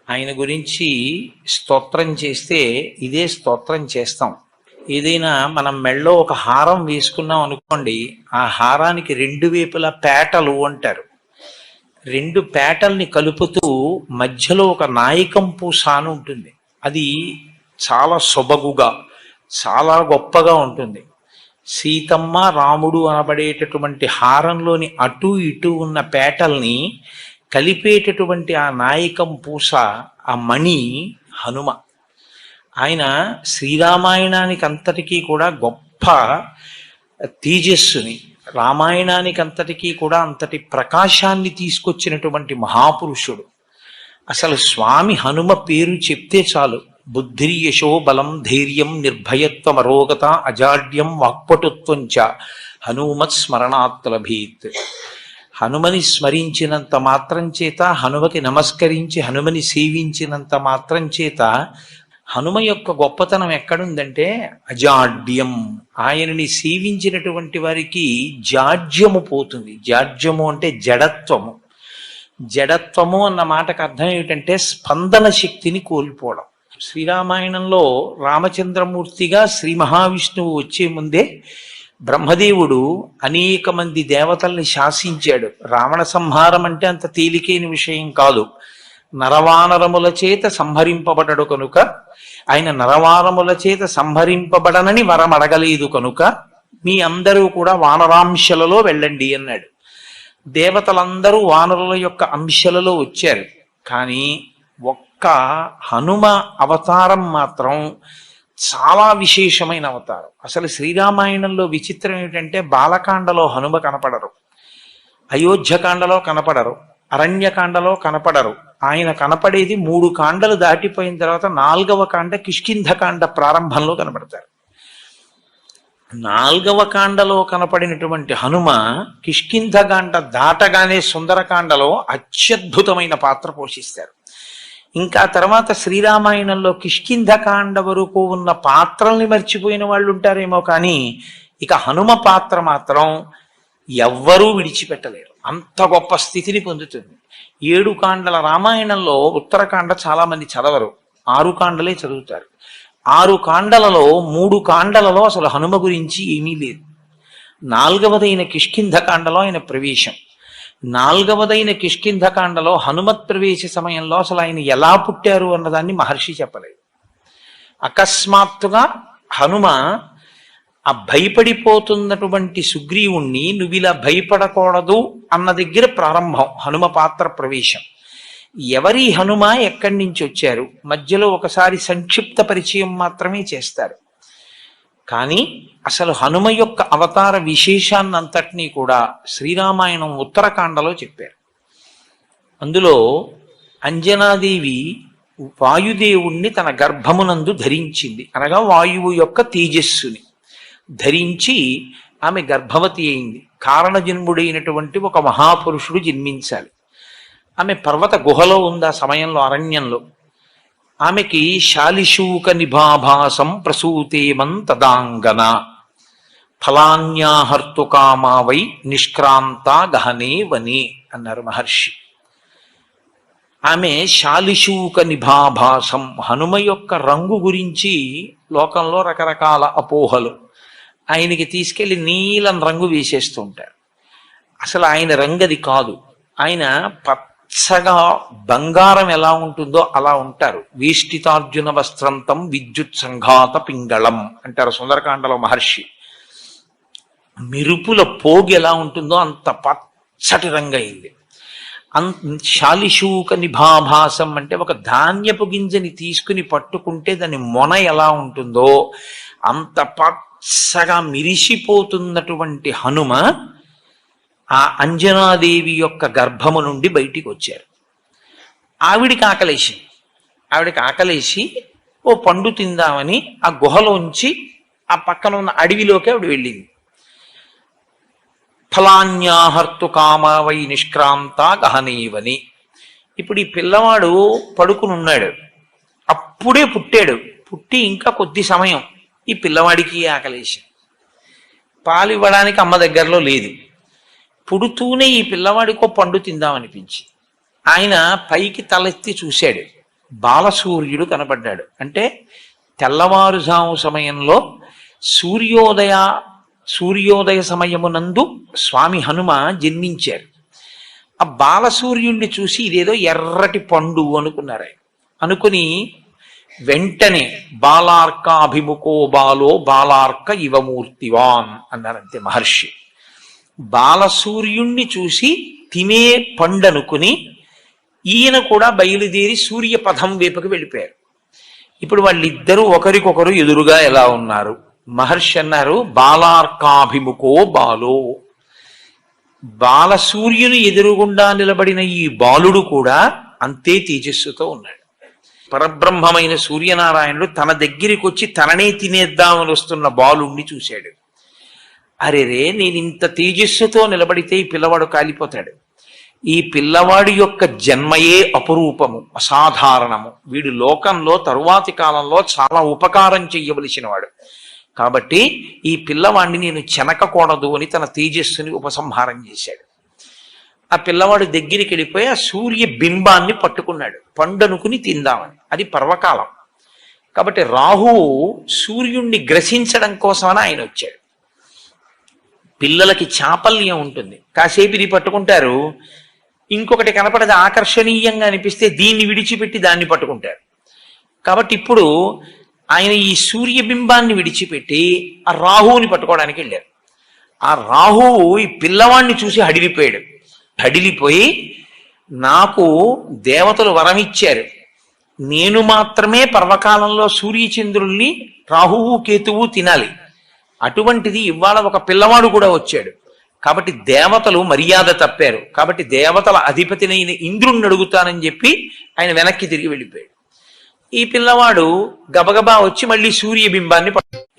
ఆయన గురించి స్తోత్రం చేస్తే ఇదే స్తోత్రం చేస్తాం. ఏదైనా మనం మెళ్ళో ఒక హారం వేసుకున్నాం అనుకోండి, ఆ హారానికి రెండు వైపులా పేటలు అంటారు. రెండు పేటల్ని కలుపుతూ మధ్యలో ఒక నాయకం పూస అని ఉంటుంది. అది చాలా సొబగుగా, చాలా గొప్పగా ఉంటుంది. సీతమ్మ రాముడు అనబడేటటువంటి హారంలోని అటు ఇటు ఉన్న పేటల్ని కలిపేటటువంటి ఆ నాయకం పూస, ఆ మణి హనుమ. ఆయన శ్రీరామాయణానికి అంతటికీ కూడా గొప్ప తేజస్సుని, రామాయణానికి అంతటికీ కూడా అంతటి ప్రకాశాన్ని తీసుకొచ్చినటువంటి మహాపురుషుడు. అసలు స్వామి హనుమ పేరు చెప్తే చాలు, బుద్ధిర్యశో బలం ధైర్యం నిర్భయత్వం అరోగత అజాడ్యం వాక్పటుత్వం చ హనుమత్ స్మరణాత్ లభేత్. హనుమని స్మరించినంత మాత్రం చేత, హనుమకి నమస్కరించి హనుమని సేవించినంత మాత్రం చేత హనుమ యొక్క గొప్పతనం ఎక్కడుందంటే అజాడ్యం. ఆయనని సేవించినటువంటి వారికి జాడ్యము పోతుంది. జాడ్యము అంటే జడత్వము. జడత్వము అన్న మాటకు అర్థం ఏమిటంటే స్పందన శక్తిని కోల్పోవడం. శ్రీరామాయణంలో రామచంద్రమూర్తిగా శ్రీ మహావిష్ణువు వచ్చే ముందే బ్రహ్మదేవుడు అనేక మంది దేవతల్ని శాసించాడు. రావణ సంహారం అంటే అంత తేలికైన విషయం కాదు. నరవానరముల చేత సంహరింపబడడు కనుక, ఆయన నరవానరముల చేత సంహరింపబడనని వరం అడగలేదు కనుక మీ అందరూ కూడా వానరాంశలలో వెళ్ళండి అన్నాడు. దేవతలందరూ వానరుల యొక్క అంశలలో వచ్చారు. కానీ ఒక్క హనుమ అవతారం మాత్రం చాలా విశేషమైన అవతారం. అసలు శ్రీరామాయణంలో విచిత్రం ఏమిటంటే బాలకాండలో హనుమ కనపడరు, అయోధ్యకాండలో కనపడరు, అరణ్యకాండలో కనపడరు. ఆయన కనపడేది 3 కాండలు దాటిపోయిన తర్వాత 4వ కాండ కిష్కింధకాండ ప్రారంభంలో కనపడతారు. 4వ కాండలో కనపడినటువంటి హనుమ కిష్కింధకాండ దాటగానే సుందరకాండలో అత్యద్భుతమైన పాత్ర పోషిస్తారు. ఇంకా తర్వాత శ్రీరామాయణంలో కిష్కింధకాండ వరకు ఉన్న పాత్రల్ని మర్చిపోయిన వాళ్ళు ఉంటారేమో, కానీ ఇక హనుమ పాత్ర మాత్రం ఎవ్వరూ విడిచిపెట్టలేరు. అంత గొప్ప స్థితిని పొందుతుంది. 7 కాండల రామాయణంలో ఉత్తరకాండ చాలా మంది చదవరు, 6 కాండలే చదువుతారు. 6 కాండలలో 3 కాండలలో అసలు హనుమ గురించి ఏమీ లేదు. 4వదైన కిష్కింధకాండలో ఆయన ప్రవేశం. 4వదైన కిష్కింధకాండలో హనుమత్ ప్రవేశ సమయంలో అసలు ఆయన ఎలా పుట్టారు అన్నదాన్ని మహర్షి చెప్పలేదు. అకస్మాత్తుగా హనుమ ఆ భయపడిపోతున్నటువంటి సుగ్రీవుణ్ణి నువ్వు ఇలా భయపడకూడదు అన్న దగ్గర ప్రారంభం హనుమ పాత్ర ప్రవేశం. ఎవరి హనుమ, ఎక్కడి నుంచి వచ్చారు, మధ్యలో ఒకసారి సంక్షిప్త పరిచయం మాత్రమే చేస్తారు. కానీ అసలు హనుమ యొక్క అవతార విశేషాన్నంతటినీ కూడా శ్రీరామాయణం ఉత్తరకాండలో చెప్పారు. అందులో అంజనాదేవి వాయుదేవుణ్ణి తన గర్భమునందు ధరించింది, అనగా వాయువు యొక్క తేజస్సుని ధరించి ఆమె గర్భవతి అయింది. కారణజన్ముడైనటువంటి ఒక మహాపురుషుడు జన్మించాలి. ఆమె పర్వత గుహలో ఉంది ఆ సమయంలో, అరణ్యంలో. ఆమెకి శాలిశూక నిభాభాసం ప్రసూతేమం తదాంగన ఫలాన్యాహర్తుకామావై నిష్క్రాంత గహనే వనే అన్నారు మహర్షి. ఆమె శాలిశూక నిభాభాసం, హనుమ యొక్క రంగు గురించి లోకంలో రకరకాల అపోహలు. ఆయనకి తీసుకెళ్లి నీలం రంగు వేసేస్తూ ఉంటారు. అసలు ఆయన రంగు అది కాదు. ఆయన పచ్చగా బంగారం ఎలా ఉంటుందో అలా ఉంటారు. వేష్టితార్జున వస్త్రంతం విద్యుత్ సంఘాత పింగళం అంటారు సుందరకాండలో మహర్షి. మెరుపుల పోగు ఎలా ఉంటుందో అంత పచ్చటి రంగు అయింది. శాలిశూక నిభాభాసం అంటే ఒక ధాన్యపు గింజని తీసుకుని పట్టుకుంటే దాని మొన ఎలా ఉంటుందో అంత పచ్చగా మిరిసిపోతున్నటువంటి హనుమ ఆ అంజనాదేవి యొక్క గర్భము నుండి బయటికి వచ్చారు. ఆవిడికి ఆకలేసి ఓ పండు తిందామని ఆ గుహలోంచి ఆ పక్కన ఉన్న అడవిలోకి ఆవిడ వెళ్ళింది. ఫలాన్యాహర్తు కామావై నిష్క్రాంత గహనీవని. ఇప్పుడు ఈ పిల్లవాడు పడుకుని ఉన్నాడు, అప్పుడే పుట్టాడు. పుట్టి ఇంకా కొద్ది సమయం ఈ పిల్లవాడికి ఆకలేసి, పాలు ఇవ్వడానికి అమ్మ దగ్గరలో లేదు. పుడుతూనే ఈ పిల్లవాడికో పండు తిందామనిపించి ఆయన పైకి తలెత్తి చూశాడు. బాలసూర్యుడు కనపడ్డాడు. అంటే తెల్లవారుజాము సమయంలో సూర్యోదయ సూర్యోదయ సమయమునందు స్వామి హనుమ జన్మించారు. ఆ బాలసూర్యుణ్ణి చూసి ఇదేదో ఎర్రటి పండు అనుకున్నారు ఆయన. అనుకుని వెంటనే బాలార్కాభిముఖో బాలో బాలార్క ఇవమూర్తివాన్ అన్నారంతే మహర్షి. బాలసూర్యుణ్ణి చూసి తినే పండనుకుని ఈయన కూడా బయలుదేరి సూర్యపథం వైపుకి వెళ్ళిపోయారు. ఇప్పుడు వాళ్ళిద్దరూ ఒకరికొకరు ఎదురుగా ఎలా ఉన్నారు? మహర్షి అన్నారు, బాలార్కాభిముఖో బాలో. బాలసూర్యుని ఎదురుగుండా నిలబడిన ఈ బాలుడు కూడా అంతే తేజస్సుతో ఉన్నాడు. పరబ్రహ్మమైన సూర్యనారాయణుడు తన దగ్గరికి వచ్చి తననే తినేద్దామని వస్తున్న బాలుణ్ణి చూశాడు. అరెరే, నేను ఇంత తేజస్సుతో నిలబడితే ఈ పిల్లవాడు కాలిపోతాడు. ఈ పిల్లవాడి యొక్క జన్మయే అపురూపము, అసాధారణము. వీడు లోకంలో తరువాతి కాలంలో చాలా ఉపకారం చెయ్యవలసిన వాడు. కాబట్టి ఈ పిల్లవాడిని నేను చెనకకూడదు అని తన తేజస్సుని ఉపసంహారం చేశాడు. ఆ పిల్లవాడు దగ్గరికి వెళ్ళిపోయి ఆ సూర్య బింబాన్ని పట్టుకున్నాడు, పండనుకుని తిందామని. అది పర్వకాలం కాబట్టి రాహువు సూర్యుణ్ణి గ్రసించడం కోసమని ఆయన వచ్చాడు. పిల్లలకి చాపల్యం ఉంటుంది, కాసేపు ఇది పట్టుకుంటారు, ఇంకొకటి కనపడది ఆకర్షణీయంగా అనిపిస్తే దీన్ని విడిచిపెట్టి దాన్ని పట్టుకుంటారు. కాబట్టి ఇప్పుడు ఆయన ఈ సూర్యబింబాన్ని విడిచిపెట్టి ఆ రాహువుని పట్టుకోవడానికి వెళ్ళారు. ఆ రాహువు ఈ పిల్లవాడిని చూసి హడిలిపోయాడు. హడిలిపోయి, నాకు దేవతలు వరమిచ్చారు, నేను మాత్రమే పర్వకాలంలో సూర్యచంద్రుల్ని రాహువు కేతువు తినాలి, అటువంటిది ఇవాళ ఒక పిల్లవాడు కూడా వచ్చాడు, కాబట్టి దేవతలు మర్యాద తప్పారు, కాబట్టి దేవతల అధిపతినైన ఇంద్రుణ్ణి అడుగుతానని చెప్పి ఆయన వెనక్కి తిరిగి వెళ్ళిపోయాడు. ఈ పిల్లవాడు గబగబా వచ్చి మళ్ళీ సూర్యబింబాన్ని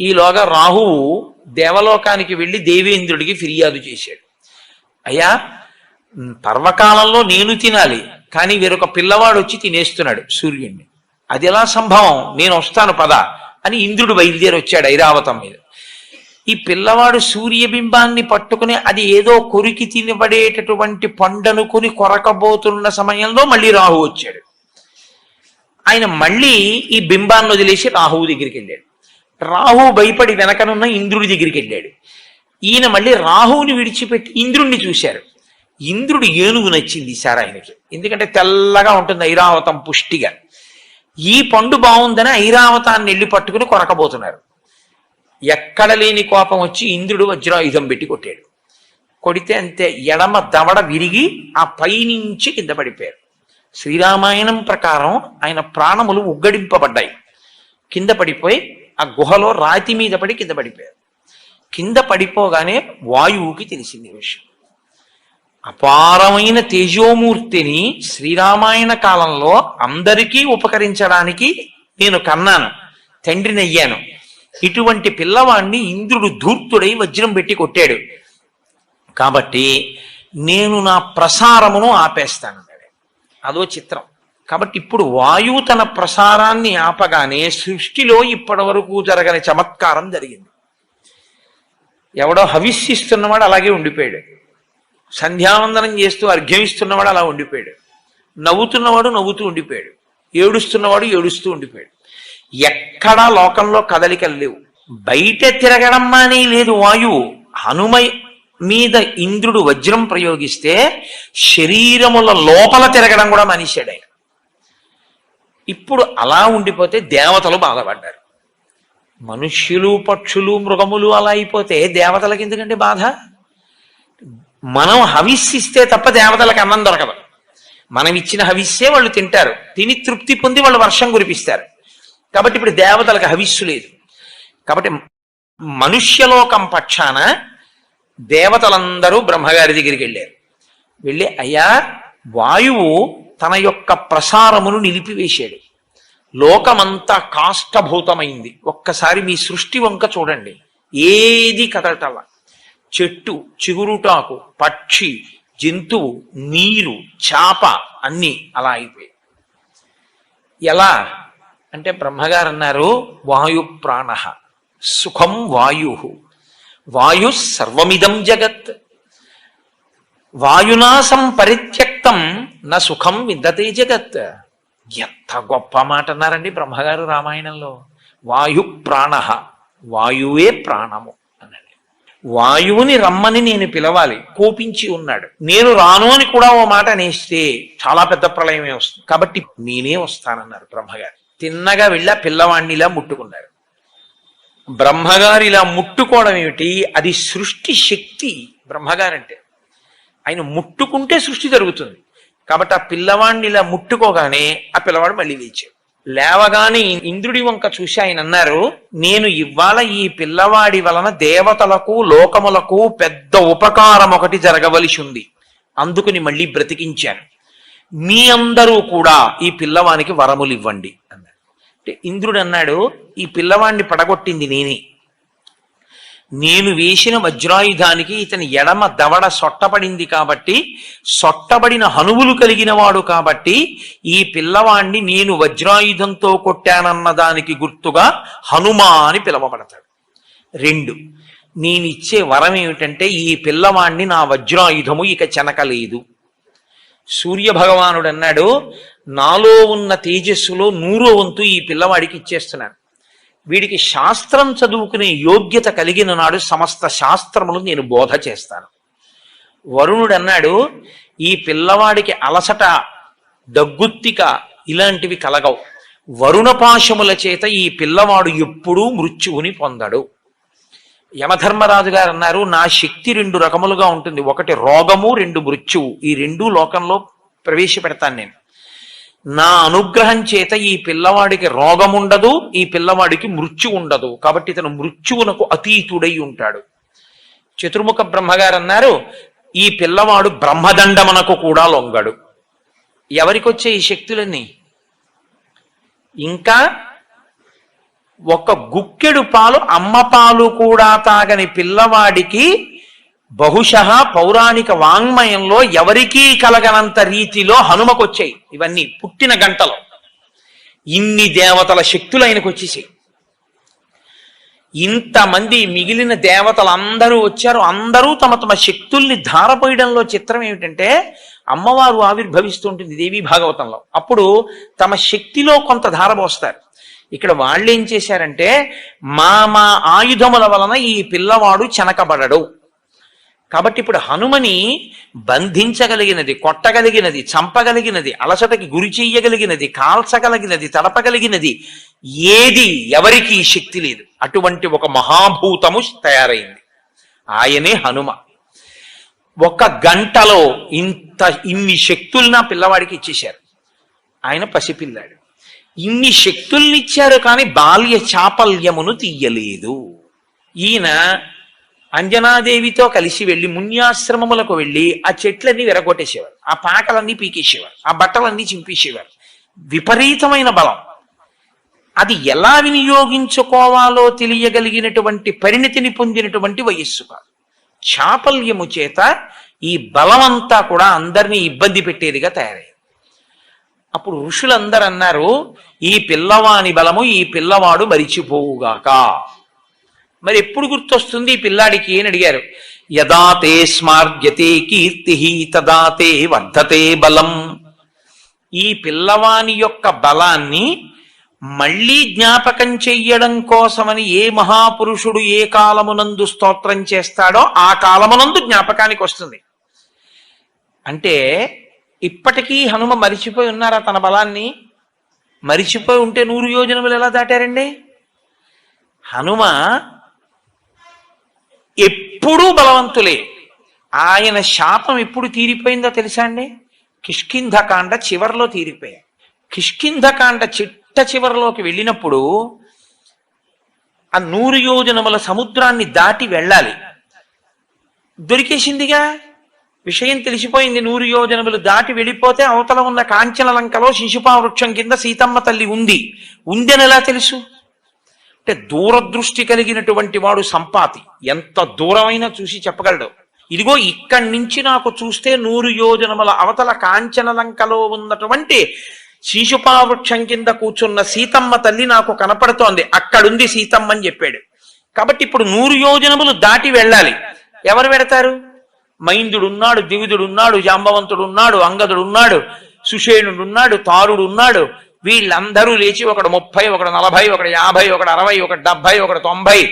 ఈలోగా రాహువు దేవలోకానికి వెళ్ళి దేవేంద్రుడికి ఫిర్యాదు చేశాడు. అయ్యా, పర్వకాలంలో నేను తినాలి, కానీ వేరొక పిల్లవాడు వచ్చి తినేస్తున్నాడు సూర్యుడిని, అది ఎలా సంభవం? నేను వస్తాను పద అని ఇంద్రుడు బయలుదేరి వచ్చాడు ఐరావతం మీద. ఈ పిల్లవాడు సూర్యబింబాన్ని పట్టుకుని అది ఏదో కొరికి తినబడేటటువంటి పండనుకుని కొరకబోతున్న సమయంలో మళ్ళీ రాహు వచ్చాడు. ఆయన మళ్ళీ ఈ బింబాన్ని వదిలేసి రాహువు దగ్గరికి వెళ్ళాడు. రాహువు భయపడి వెనకనున్న ఇంద్రుడి దగ్గరికి వెళ్ళాడు. ఈయన మళ్ళీ రాహువుని విడిచిపెట్టి ఇంద్రుణ్ణి చూశారు. ఇంద్రుడు ఏనుగు నచ్చింది సార్ ఆయనకి, ఎందుకంటే తెల్లగా ఉంటుంది ఐరావతం పుష్టిగా. ఈ పండు బాగుందని ఐరావతాన్ని వెళ్ళి పట్టుకుని కొరకబోతున్నారు. ఎక్కడ లేని కోపం వచ్చి ఇంద్రుడు వజ్రాయుధం పెట్టి కొట్టాడు. కొడితే అంతే, ఎడమ దవడ విరిగి ఆ పైనుంచి కింద పడిపోయారు. శ్రీరామాయణం ప్రకారం ఆయన ప్రాణములు ఉగ్గడింపబడ్డాయి. కింద పడిపోయి ఆ గుహలో రాతి మీద పడి కింద పడిపోయారు. కింద పడిపోగానే వాయువుకి తెలిసింది విషయం. అపారమైన తేజోమూర్తిని శ్రీరామాయణ కాలంలో అందరికీ ఉపకరించడానికి నేను కన్నాను, తండ్రినయ్యాను. ఇటువంటి పిల్లవాడిని ఇంద్రుడు ధూర్తుడై వజ్రం పెట్టి కొట్టాడు, కాబట్టి నేను నా ప్రసారమును ఆపేస్తాను. అదో చిత్రం. కాబట్టి ఇప్పుడు వాయువు తన ప్రసారాన్ని ఆపగానే సృష్టిలో ఇప్పటి వరకు జరగని చమత్కారం జరిగింది. ఎవడో హవిస్సిస్తున్నవాడు అలాగే ఉండిపోయాడు, సంధ్యావందనం చేస్తూ అర్ఘ్యమిస్తున్నవాడు అలా ఉండిపోయాడు, నవ్వుతున్నవాడు నవ్వుతూ ఉండిపోయాడు, ఏడుస్తున్నవాడు ఏడుస్తూ ఉండిపోయాడు. ఎక్కడా లోకంలో కదలికలు లేవు. బయట తిరగడం మానే లేదు వాయువు. హనుమై మీద ఇంద్రుడు వజ్రం ప్రయోగిస్తే శరీరముల లోపల తిరగడం కూడా మానేశాడు ఆయన. ఇప్పుడు అలా ఉండిపోతే దేవతలు బాధపడ్డారు. మనుష్యులు పక్షులు మృగములు అలా అయిపోతే దేవతలకి ఎందుకంటే బాధ? మనం హవిస్సిస్తే తప్ప దేవతలకు అన్నం దొరకదు. మనం ఇచ్చిన హవిస్సే వాళ్ళు తింటారు, తిని తృప్తి పొంది వాళ్ళు వర్షం కురిపిస్తారు. కాబట్టి ఇప్పుడు దేవతలకు హవిస్సు లేదు. కాబట్టి మనుష్యలోకం పక్షాన దేవతలందరూ బ్రహ్మగారి దగ్గరికి వెళ్ళారు. వెళ్ళి, అయ్యా, వాయువు తన యొక్క ప్రసారమును నిలిపివేశాడు, లోకమంతా కాష్టభూతమైంది. ఒక్కసారి మీ సృష్టి వంక చూడండి, ఏది కదలటల. చెట్టు, చిగురుటాకు, పక్షి, జంతువు, నీరు, చాప అన్నీ అలా అయిపోయాయి. ఎలా అంటే బ్రహ్మగారు అన్నారు, వాయు ప్రాణ సుఖం వాయు, వాయు సర్వమిదం జగత్, వాయునా సంపరిత్యక్తం న సుఖం విందతే జగత్. ఎంత గొప్ప మాట అన్నారండి బ్రహ్మగారు రామాయణంలో. వాయు ప్రాణ, వాయువే ప్రాణము అన్నాడు. వాయువుని రమ్మని నేను పిలవాలి, కోపించి ఉన్నాడు. నేను రాను అని కూడా ఓ మాట అనేస్తే చాలా పెద్ద ప్రళయమే వస్తుంది. కాబట్టి నేనే వస్తానన్నారు బ్రహ్మగారు. తిన్నగా వెళ్ళి ఆ పిల్లవాడిని ఇలా ముట్టుకున్నారు. బ్రహ్మగారు ఇలా ముట్టుకోవడం ఏమిటి? అది సృష్టి శక్తి. బ్రహ్మగారంటే ఆయన ముట్టుకుంటే సృష్టి జరుగుతుంది. కాబట్టి ఆ పిల్లవాడిని ఇలా ముట్టుకోగానే ఆ పిల్లవాడు మళ్ళీ లేచాడు. లేవగానే ఇంద్రుడి వంక చూసి ఆయన అన్నారు, నేను ఇవాళ ఈ పిల్లవాడి వలన దేవతలకు లోకములకు పెద్ద ఉపకారం ఒకటి జరగవలసి ఉంది, అందుకుని మళ్ళీ బ్రతికించాను. మీ అందరూ కూడా ఈ పిల్లవానికి వరములు ఇవ్వండి అన్నాడు. అంటే ఇంద్రుడు అన్నాడు, ఈ పిల్లవాడిని పడగొట్టింది నేనే. నేను వేసిన వజ్రాయుధానికి ఇతని ఎడమ దవడ సొట్టబడింది కాబట్టి, సొట్టబడిన హనువులు కలిగిన వాడు కాబట్టి ఈ పిల్లవాణ్ణి నేను వజ్రాయుధంతో కొట్టానన్న దానికి గుర్తుగా హనుమా అని పిలవబడతాడు. 2, నేనిచ్చే వరం ఏమిటంటే ఈ పిల్లవాణ్ణి నా వజ్రాయుధము ఇక చెనకలేదు. సూర్య భగవానుడు అన్నాడు, నాలో ఉన్న తేజస్సులో 100వ వంతు ఈ పిల్లవాడికి ఇచ్చేస్తున్నాను. వీడికి శాస్త్రం చదువుకునే యోగ్యత కలిగిన నాడు సమస్త శాస్త్రములు నేను బోధ చేస్తాను. వరుణుడు అన్నాడు, ఈ పిల్లవాడికి అలసట, దగ్గుత్తిక ఇలాంటివి కలగవు. వరుణపాశముల చేత ఈ పిల్లవాడు ఎప్పుడూ మృత్యువుని పొందడు. యమధర్మరాజు గారు అన్నారు, నా శక్తి 2 రకములుగా ఉంటుంది. 1 రోగము, 2 మృత్యువు. ఈ 2 లోకంలో ప్రవేశపెడతాను నేను. నా అనుగ్రహం చేత ఈ పిల్లవాడికి రోగముండదు, ఈ పిల్లవాడికి మృత్యు ఉండదు. కాబట్టి ఇతను మృత్యువునకు అతీతుడై ఉంటాడు. చతుర్ముఖ బ్రహ్మగారు అన్నారు, ఈ పిల్లవాడు బ్రహ్మదండమునకు కూడా లొంగడు. ఎవరికొచ్చే ఈ శక్తులన్నీ? ఇంకా 1 గుక్కెడు పాలు, అమ్మ పాలు కూడా తాగని పిల్లవాడికి బహుశః పౌరాణిక వాంగ్మయంలో ఎవరికీ కలగనంత రీతిలో హనుమకొచ్చాయి. ఇవన్నీ పుట్టిన గంటలో ఇన్ని దేవతల శక్తులు ఆయనకు వచ్చేసాయి. ఇంతమంది మిగిలిన దేవతలందరూ వచ్చారు. అందరూ తమ తమ శక్తుల్ని ధారపోయడంలో చిత్రం ఏమిటంటే, అమ్మవారు ఆవిర్భవిస్తుంటుంది దేవీ భాగవతంలో. అప్పుడు తమ శక్తిలో కొంత ధారపోస్తారు. ఇక్కడ వాళ్ళు ఏం చేశారంటే, మా ఆయుధముల వలన ఈ పిల్లవాడు చెనకబడడు. కాబట్టి ఇప్పుడు హనుమని బంధించగలిగినది, కొట్టగలిగినది, చంపగలిగినది, అలసటకి గురి చెయ్యగలిగినది, కాల్చగలిగినది, తడపగలిగినది ఏది ఎవరికి శక్తి లేదు. అటువంటి ఒక మహాభూతము తయారైంది, ఆయనే హనుమ. 1 గంటలో ఇన్ని శక్తుల్ని ఆ పిల్లవాడికి ఇచ్చేశారు. ఆయన పసిపిల్లాడు. ఇన్ని శక్తుల్ని ఇచ్చారు కానీ బాల్య చాపల్యమును తీయలేదు. ఈయన అంజనాదేవితో కలిసి వెళ్ళి మున్యాశ్రమములకు వెళ్ళి ఆ చెట్లన్నీ విరగొట్టేసేవారు, ఆ పాకలన్నీ పీకేసేవారు, ఆ బట్టలన్నీ చింపేసేవారు. విపరీతమైన బలం. అది ఎలా వినియోగించుకోవాలో తెలియగలిగినటువంటి పరిణితిని పొందినటువంటి వయస్సు కాదు. చాపల్యము చేత ఈ బలమంతా కూడా అందరినీ ఇబ్బంది పెట్టేదిగా తయారైంది. అప్పుడు ఋషులందరూ అన్నారు, ఈ పిల్లవాని బలము ఈ పిల్లవాడు మరిచిపోవుగాక. మరి ఎప్పుడు గుర్తొస్తుంది ఈ పిల్లాడికి అని అడిగారు. యదా తే స్మార్యతే కీర్తి తదా తే వర్ధతే బలం. ఈ పిల్లవాని యొక్క బలాన్ని మళ్ళీ జ్ఞాపకం చెయ్యడం కోసమని ఏ మహాపురుషుడు ఏ కాలమునందు స్తోత్రం చేస్తాడో ఆ కాలమునందు జ్ఞాపకానికి వస్తుంది. అంటే ఇప్పటికీ హనుమ మరిచిపోయి ఉన్నారా తన బలాన్ని? మరిచిపోయి ఉంటే 100 యోజనములు ఎలా దాటారండి? హనుమ ఎప్పుడూ బలవంతులే. ఆయన శాపం ఎప్పుడు తీరిపోయిందో తెలుసా అండి? కిష్కింధకాండ చివరిలో తీరిపోయాయి. కిష్కింధకాండ చిట్ట చివరిలోకి వెళ్ళినప్పుడు ఆ 100 యోజనముల సముద్రాన్ని దాటి వెళ్ళాలి. దొరికేసిందిగా, విషయం తెలిసిపోయింది. 100 యోజనములు దాటి వెళ్ళిపోతే అవతల ఉన్న కాంచన లంకలో శిశుపా వృక్షం కింద సీతమ్మ తల్లి ఉందని ఎలా తెలుసు? అంటే దూరదృష్టి కలిగినటువంటి వాడు సంపాతి ఎంత దూరమైనా చూసి చెప్పగలడు. ఇదిగో ఇక్కడి నుంచి నాకు చూస్తే 100 యోజనముల అవతల కాంచన లంకలో ఉన్నటువంటి శిశుపా వృక్షం కింద కూర్చున్న సీతమ్మ తల్లి నాకు కనపడుతోంది, అక్కడుంది సీతమ్మ అని చెప్పాడు. కాబట్టి ఇప్పుడు 100 యోజనములు దాటి వెళ్ళాలి. ఎవరు వెడతారు? మైందుడున్నాడు, దివిదుడున్నాడు, జాంబవంతుడున్నాడు, అంగదుడున్నాడు, సుషేణుడు ఉన్నాడు, తారుడు ఉన్నాడు. వీళ్ళందరూ లేచి ఒకడు 30, ఒకడు 40, ఒకడు 50, ఒకడు 60, ఒకడు 70, ఒకడు 90.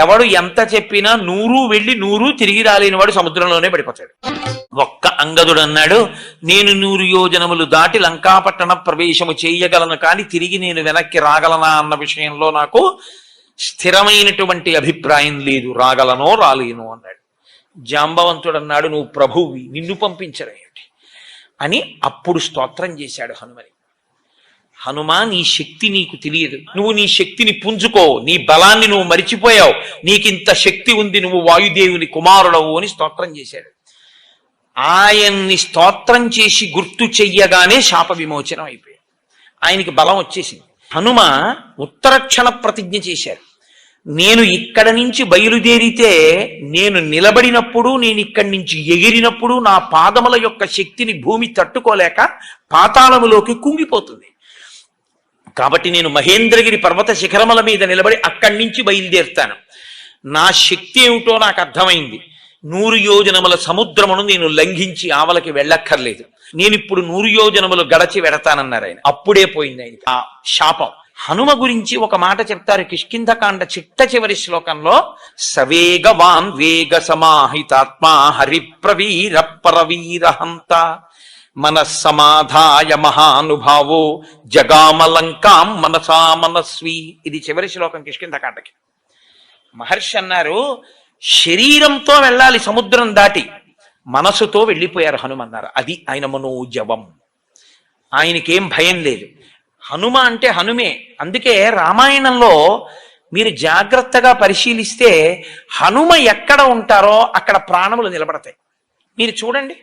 ఎవడు ఎంత చెప్పినా 100 వెళ్ళి 100 తిరిగి రాలేని వాడు సముద్రంలోనే పడిపోతాడు. ఒక్క అంగదుడు అన్నాడు, నేను 100 యోజనములు దాటి లంకాపట్టణ ప్రవేశము చేయగలను, కానీ తిరిగి నేను వెనక్కి రాగలనా అన్న విషయంలో నాకు స్థిరమైనటువంటి అభిప్రాయం లేదు, రాగలనో రాలేను అన్నాడు. జాంబవంతుడు అన్నాడు, నువ్వు ప్రభువి, నిన్ను పంపించరేమిటి అని అప్పుడు స్తోత్రం చేశాడు హనుమని. హనుమా, నీ శక్తి నీకు తెలియదు, నువ్వు నీ శక్తిని పుంజుకో, నీ బలాన్ని నువ్వు మరిచిపోయావు, నీకింత శక్తి ఉంది, నువ్వు వాయుదేవుని కుమారుడవు అని స్తోత్రం చేశాడు. ఆయన్ని స్తోత్రం చేసి గుర్తు చెయ్యగానే శాప విమోచనం అయిపోయాడు, ఆయనకి బలం వచ్చేసింది. హనుమ ఉత్తరక్షణ ప్రతిజ్ఞ చేశారు, నేను ఇక్కడ నుంచి బయలుదేరితే, నేను నిలబడినప్పుడు, నేను ఇక్కడి నుంచి ఎగిరినప్పుడు నా పాదముల యొక్క శక్తిని భూమి తట్టుకోలేక పాతాళములోకి కుంగిపోతుంది. కాబట్టి నేను మహేంద్రగిరి పర్వత శిఖరముల మీద నిలబడి అక్కడి నుంచి బయలుదేరుతాను. నా శక్తి ఏమిటో నాకు అర్థమైంది. 100 యోజనముల సముద్రమును నేను లంఘించి ఆవలకి వెళ్ళక్కర్లేదు, నేను ఇప్పుడు 100 యోజనములు గడచి వెడతానన్నారు ఆయన. అప్పుడే పోయింది ఆయన ఆ శాపం. హనుమ గురించి ఒక మాట చెప్తారు కిష్కింధకాండ చిట్ట చివరి శ్లోకంలో, సవేగవాన్ వేగ సమాహితాత్మా హరిప్రవీర పరవీరహంత మనస్సమాధాయ మహానుభావో జగామలంకాం మనసా మనస్వి. ఇది చివరి శ్లోకం కిష్కింధకాండకి. మహర్షి అన్నారు, శరీరంతో వెళ్ళాలి సముద్రం దాటి, మనసుతో వెళ్ళిపోయారు హనుమన్నారు. అది ఆయన మనోజవం, ఆయనకేం భయం లేదు. హనుమ అంటే హనుమే. అందుకే రామాయణంలో మీరు జాగ్రత్తగా పరిశీలిస్తే హనుమ ఎక్కడ ఉంటారో అక్కడ ప్రాణములు నిలబడతాయి. మీరు చూడండి,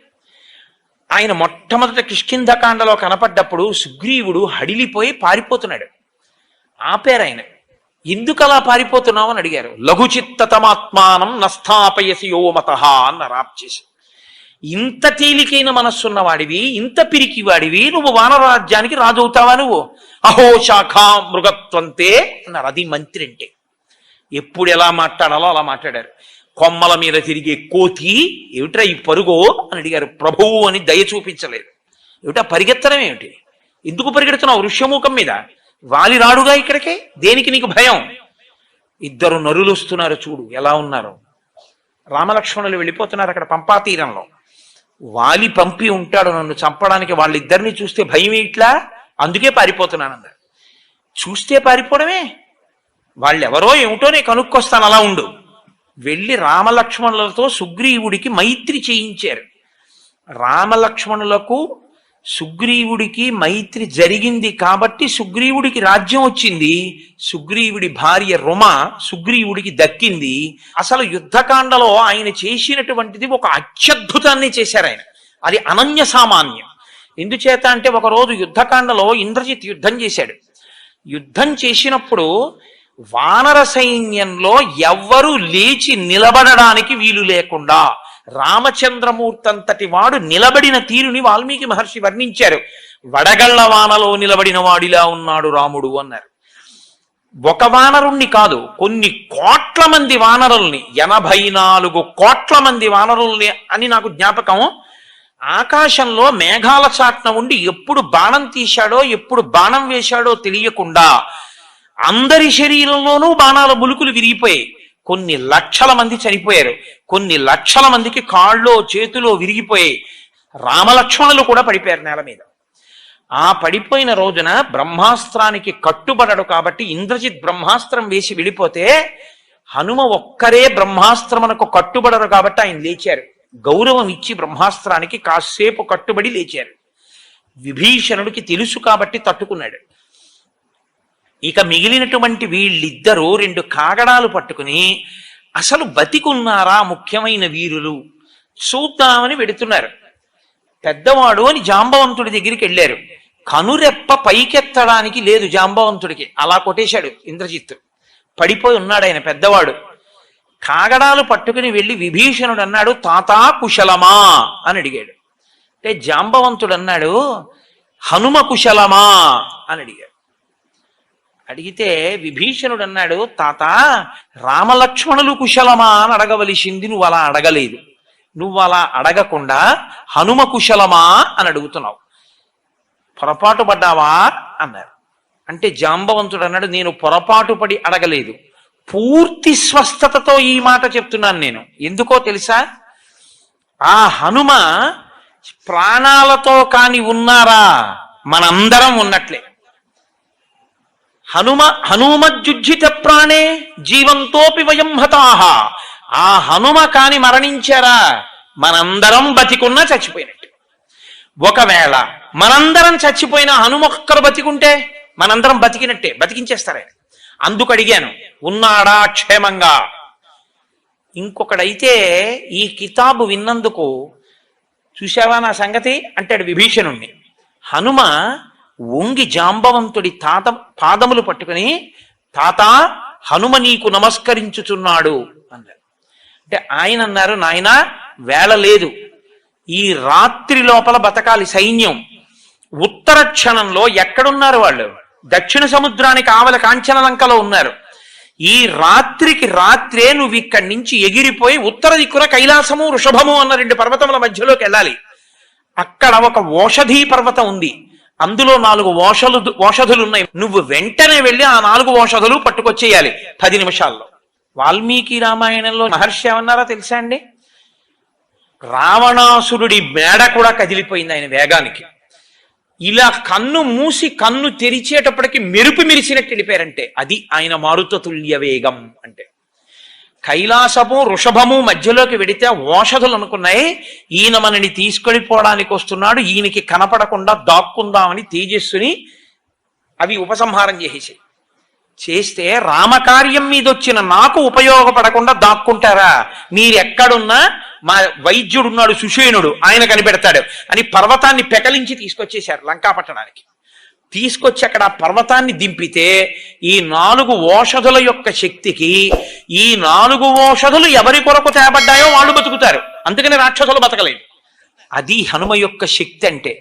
ఆయన మొట్టమొదట కిష్కింధకాండలో కనపడ్డప్పుడు సుగ్రీవుడు హడిలిపోయి పారిపోతున్నాడు. ఆపారు ఆయన. ఎందుకు అలా పారిపోతున్నావు అని అడిగారు. లఘుచిత్తతమాత్మానం నస్థాపయసి యోమతః అన్నారు ఆప్ చేసి. ఇంత తేలికైన మనస్సున్నవాడివి, ఇంత పిరికివాడివి, నువ్వు వానరాజ్యానికి రాజు అవుతావా నువ్వు? అహో శాఖా మృగత్వంతే అన్నారు. అది మంత్రి అంటే. ఎప్పుడు ఎలా మాట్లాడాలో అలా మాట్లాడారు. కొమ్మల మీద తిరిగే కోతి ఏమిట్రా ఈ పరుగో అని అడిగారు. ప్రభువు అని దయ చూపించలేదు. ఏమిటా పరిగెత్తడం ఏమిటి? ఎందుకు పరిగెడుతున్నావు ఋష్యమూకం మీద? వాలి రాడుగా ఇక్కడికే, దేనికి నీకు భయం? ఇద్దరు నరులు వస్తున్నారు, చూడు ఎలా ఉన్నారు. రామలక్ష్మణులు వెళ్ళిపోతున్నారు అక్కడ పంపా తీరంలో. వాలి పంపి ఉంటాడు నన్ను చంపడానికి, వాళ్ళిద్దరిని చూస్తే భయం ఇట్లా, అందుకే పారిపోతున్నానన్నారు. చూస్తే పారిపోవడమే, వాళ్ళెవరో ఏమిటో నేను కనుక్కొస్తాను, అలా ఉండు. వెళ్ళి రామలక్ష్మణులతో సుగ్రీవుడికి మైత్రి చేయించారు. రామలక్ష్మణులకు సుగ్రీవుడికి మైత్రి జరిగింది కాబట్టి సుగ్రీవుడికి రాజ్యం వచ్చింది. సుగ్రీవుడి భార్య రుమ సుగ్రీవుడికి దక్కింది. అసలు యుద్ధకాండలో ఆయన చేసినటువంటిది ఒక అత్యద్భుతాన్ని చేశారు ఆయన. అది అనన్య సామాన్యం. ఎందుచేత అంటే ఒకరోజు యుద్ధకాండలో ఇంద్రజిత్ యుద్ధం చేశాడు. యుద్ధం చేసినప్పుడు వానర సైన్యంలో ఎవ్వరూ లేచి నిలబడడానికి వీలు లేకుండా రామచంద్రమూర్తి అంతటి వాడు నిలబడిన తీరుని వాల్మీకి మహర్షి వర్ణించారు. వడగళ్ల వానలో నిలబడిన వాడిలా ఉన్నాడు రాముడు అన్నారు. ఒక వానరుణ్ణి కాదు, కొన్ని కోట్ల మంది వానరుల్ని, 84 కోట్ల మంది వానరుల్ని అని నాకు జ్ఞాపకం. ఆకాశంలో మేఘాల చాట్న ఉండి ఎప్పుడు బాణం తీశాడో, ఎప్పుడు బాణం వేశాడో తెలియకుండా అందరి శరీరంలోనూ బాణాల ములుకులు విరిగిపోయాయి. కొన్ని లక్షల మంది చనిపోయారు, కొన్ని లక్షల మందికి కాళ్ళో చేతిలో విరిగిపోయాయి. రామలక్ష్మణులు కూడా పడిపోయారు నేల మీద. ఆ పడిపోయిన రోజున బ్రహ్మాస్త్రానికి కట్టుబడడు కాబట్టి ఇంద్రజిత్ బ్రహ్మాస్త్రం వేసి వెళ్ళిపోతే హనుమ ఒక్కరే బ్రహ్మాస్త్రమునకు కట్టుబడరు కాబట్టి ఆయన లేచారు. గౌరవం ఇచ్చి బ్రహ్మాస్త్రానికి కాసేపు కట్టుబడి లేచారు. విభీషణుడికి తెలుసు కాబట్టి తట్టుకున్నాడు. ఇక మిగిలినటువంటి వీళ్ళిద్దరూ 2 కాగడాలు పట్టుకుని అసలు బతికున్నారా ముఖ్యమైన వీరులు చూద్దామని వెడుతున్నారు. పెద్దవాడు అని జాంబవంతుడి దగ్గరికి వెళ్ళారు. కనురెప్ప పైకెత్తడానికి లేదు జాంబవంతుడికి, అలా కొట్టేశాడు ఇంద్రజిత్తు. పడిపోయి ఉన్నాడు ఆయన పెద్దవాడు. కాగడాలు పట్టుకుని వెళ్ళి విభీషణుడు అన్నాడు, తాతా కుశలమా అని అడిగాడు. అంటే జాంబవంతుడు అన్నాడు, హనుమ కుశలమా అని అడిగాడు. అడిగితే విభీషణుడు అన్నాడు, తాత రామలక్ష్మణులు కుశలమా అని అడగవలసింది నువ్వు అలా అడగలేదు. నువ్వు అలా అడగకుండా హనుమ కుశలమా అని అడుగుతున్నావు. పొరపాటు పడ్డావా అన్నారు. అంటే జాంబవంతుడు అన్నాడు, నేను పొరపాటు పడి అడగలేదు, పూర్తి స్వస్థతతో ఈ మాట చెప్తున్నాను నేను. ఎందుకో తెలుసా? ఆ హనుమ ప్రాణాలతో కాని ఉన్నారా, మనందరం ఉన్నట్లే. హనుమజ్జుజ్జిత ప్రాణే జీవంతోపి వయం హతాహ. ఆ హనుమ కాని మరణించారా, మనందరం బతికున్నా చచ్చిపోయినట్టు. ఒకవేళ మనందరం చచ్చిపోయిన హనుమొక్కరు బతికుంటే మనందరం బతికినట్టే, బతికించేస్తారే. అందుకు అడిగాను, ఉన్నాడా క్షేమంగా? ఇంకొకడైతే ఈ కితాబు విన్నందుకు, చూశావా నా సంగతి అంటాడు విభీషణుణ్ణి. హనుమ వంగి జాంబవంతుడి పాదములు పట్టుకుని, తాత హనుమ నీకు నమస్కరించుచున్నాడు అన్నారు. అంటే ఆయన అన్నారు, నాయనా వేళ లేదు, ఈ రాత్రి లోపల బతకాలి సైన్యం. ఉత్తర క్షణంలో ఎక్కడున్నారు వాళ్ళు? దక్షిణ సముద్రానికి ఆవల కాంచనలంకలో ఉన్నారు. ఈ రాత్రికి రాత్రే నువ్వు ఇక్కడి నుంచి ఎగిరిపోయి ఉత్తర దిక్కున కైలాసము వృషభము అన్న 2 పర్వతముల మధ్యలోకి వెళ్ళాలి. అక్కడ ఒక ఓషధీ పర్వతం ఉంది, అందులో 4 ఓషధులు ఉన్నాయి. నువ్వు వెంటనే వెళ్ళి ఆ 4 ఓషధులు పట్టుకొచ్చేయాలి 10 నిమిషాల్లో. వాల్మీకి రామాయణంలో మహర్షి ఏమన్నారో తెలుసా అండి? రావణాసురుడి మేడ కూడా కదిలిపోయింది ఆయన వేగానికి. ఇలా కన్ను మూసి కన్ను తెరిచేటప్పటికి మెరుపు మెరిసినట్టు వెళ్ళిపోయారంటే అది ఆయన మారుత తుల్య వేగం. అంటే కైలాసము వృషభము మధ్యలోకి వెడితే ఓషధులు అనుకున్నాయి, ఈయన మనని తీసుకెళ్ళిపోవడానికి వస్తున్నాడు, ఈయనకి కనపడకుండా దాక్కుందామని తేజస్సుని అవి ఉపసంహారం చేస్తే రామకార్యం మీద వచ్చిన నాకు ఉపయోగపడకుండా దాక్కుంటారా? మీరెక్కడున్నా మా వైద్యుడున్నాడు సుషేణుడు, ఆయన కనిపెడతాడు అని పర్వతాన్ని పెకలించి తీసుకొచ్చేశారు లంకాపట్టణానికి. తీసుకొచ్చి అక్కడ ఆ పర్వతాన్ని దింపితే ఈ 4 ఓషధుల యొక్క శక్తికి ఈ 4 ఓషధులు ఎవరి కొరకు తేబడ్డాయో వాళ్ళు బతుకుతారు, అందుకని రాక్షసులు బతకలేదు. అది హనుమ యొక్క శక్తి అంటే.